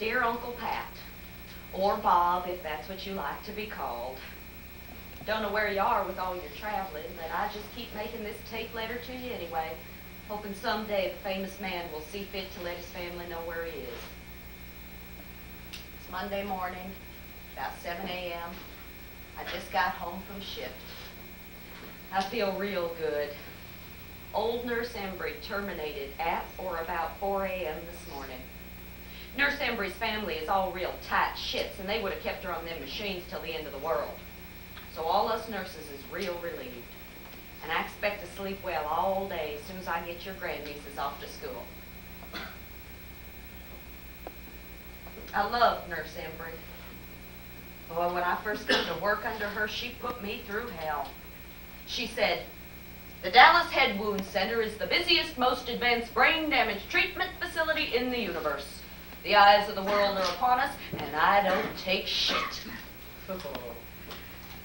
Dear Uncle Pat, or Bob, if that's what you like to be called. Don't know where you are with all your traveling, but I just keep making this tape letter to you anyway, hoping someday the famous man will see fit to let his family know where he is. It's Monday morning, about 7 a.m. I just got home from shift. I feel real good. Old Nurse Embry terminated at or about 4 a.m. this morning. Nurse Embry's family is all real tight shits, and they would have kept her on them machines till the end of the world. So all us nurses is real relieved. And I expect to sleep well all day as soon as I get your grandnieces off to school. I love Nurse Embry. Boy, when I first came to work under her, she put me through hell. She said, "The Dallas Head Wound Center is the busiest, most advanced brain damage treatment facility in the universe. The eyes of the world are upon us, and I don't take shit."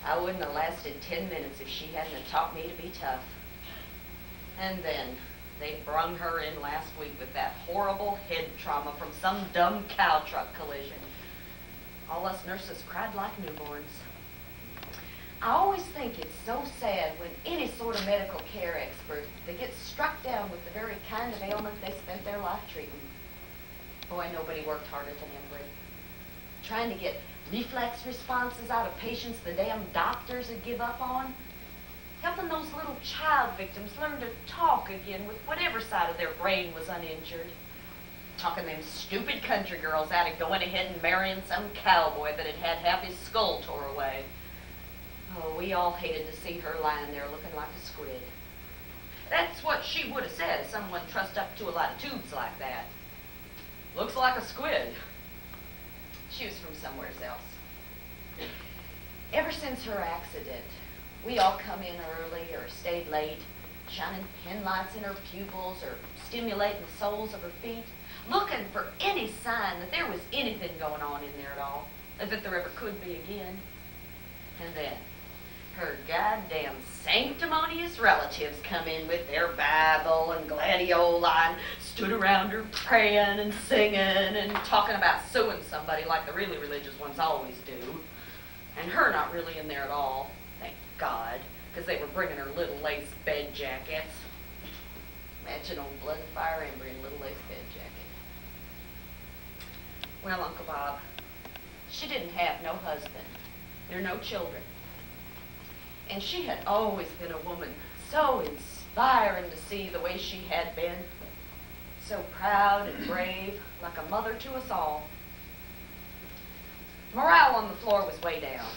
I wouldn't have lasted 10 minutes if she hadn't have taught me to be tough. And then they brung her in last week with that horrible head trauma from some dumb cow truck collision. All us nurses cried like newborns. I always think it's so sad when any sort of medical care expert, they get struck down with the very kind of ailment they spent their life treating. Boy, nobody worked harder than Embry. Trying to get reflex responses out of patients the damn doctors would give up on. Helping those little child victims learn to talk again with whatever side of their brain was uninjured. Talking them stupid country girls out of going ahead and marrying some cowboy that had had half his skull tore away. Oh, we all hated to see her lying there looking like a squid. That's what she would have said if someone trussed up to a lot of tubes like that. Looks like a squid. She was from somewhere else. Ever since her accident, we all come in early or stayed late, shining pin lights in her pupils or stimulating the soles of her feet, looking for any sign that there was anything going on in there at all, or that there ever could be again. And then her goddamn sanctimonious relatives come in with their Bible and gladioli and stood around her praying and singing and talking about suing somebody like the really religious ones always do. And her not really in there at all, thank God, because they were bringing her little lace bed jackets. Imagine old Blood and Fire Embry in a little lace bed jacket. Well, Uncle Bob, she didn't have no husband, nor no children. And she had always been a woman so inspiring to see the way she had been. So proud and brave, like a mother to us all. Morale on the floor was way down.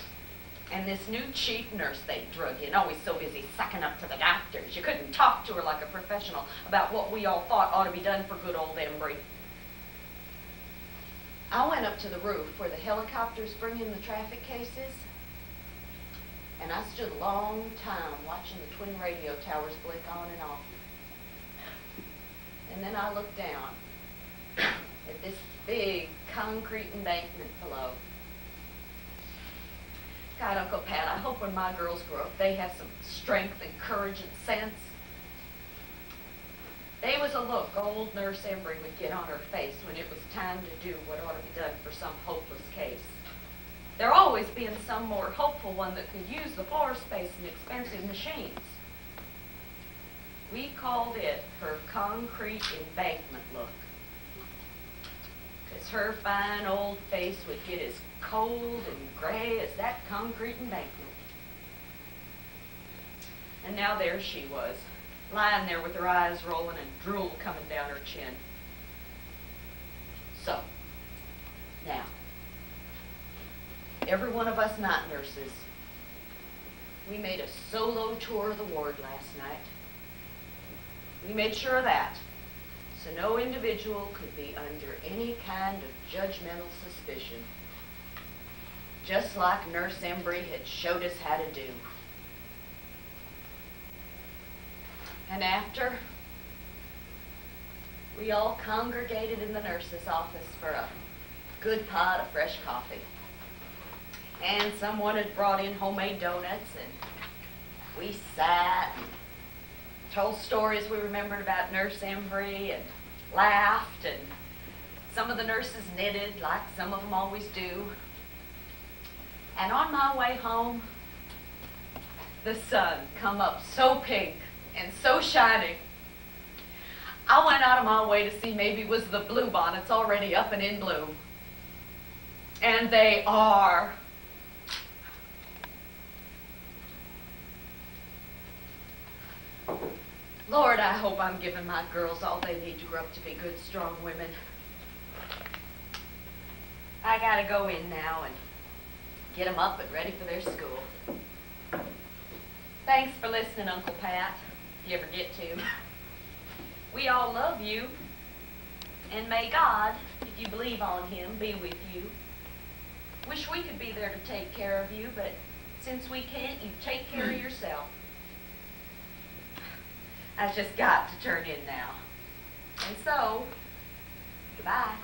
And this new chief nurse they drug in, always so busy sucking up to the doctors, you couldn't talk to her like a professional about what we all thought ought to be done for good old Embry. I went up to the roof where the helicopters bring in the traffic cases. And I stood a long time watching the twin radio towers blink on and off. And then I looked down at this big concrete embankment below. God, Uncle Pat, I hope when my girls grow up, they have some strength and courage and sense. There was a look old Nurse Embry would get on her face when it was time to do what ought to be done for some hopeless case. There always being some more hopeful one that could use the floor space and expensive machines. We called it her concrete embankment look. Because her fine old face would get as cold and gray as that concrete embankment. And now there she was, lying there with her eyes rolling and drool coming down her chin. So, now, every one of us night nurses, we made a solo tour of the ward last night. We made sure of that, so no individual could be under any kind of judgmental suspicion, just like Nurse Embry had showed us how to do. And after, we all congregated in the nurse's office for a good pot of fresh coffee. And someone had brought in homemade donuts, and we sat and told stories we remembered about Nurse Embry and laughed and Some of the nurses knitted, like some of them always do. And on my way home, the sun come up so pink and so shining. I went out of my way to see maybe it was the bluebonnets already up and in bloom. And they are. Lord, I hope I'm giving my girls all they need to grow up to be good, strong women. I gotta go in now and get them up and ready for their school. Thanks for listening, Uncle Pat, if you ever get to. We all love you, and may God, if you believe on Him, be with you. Wish we could be there to take care of you, but since we can't, you take care of yourself. I just got to turn in now. And so, goodbye.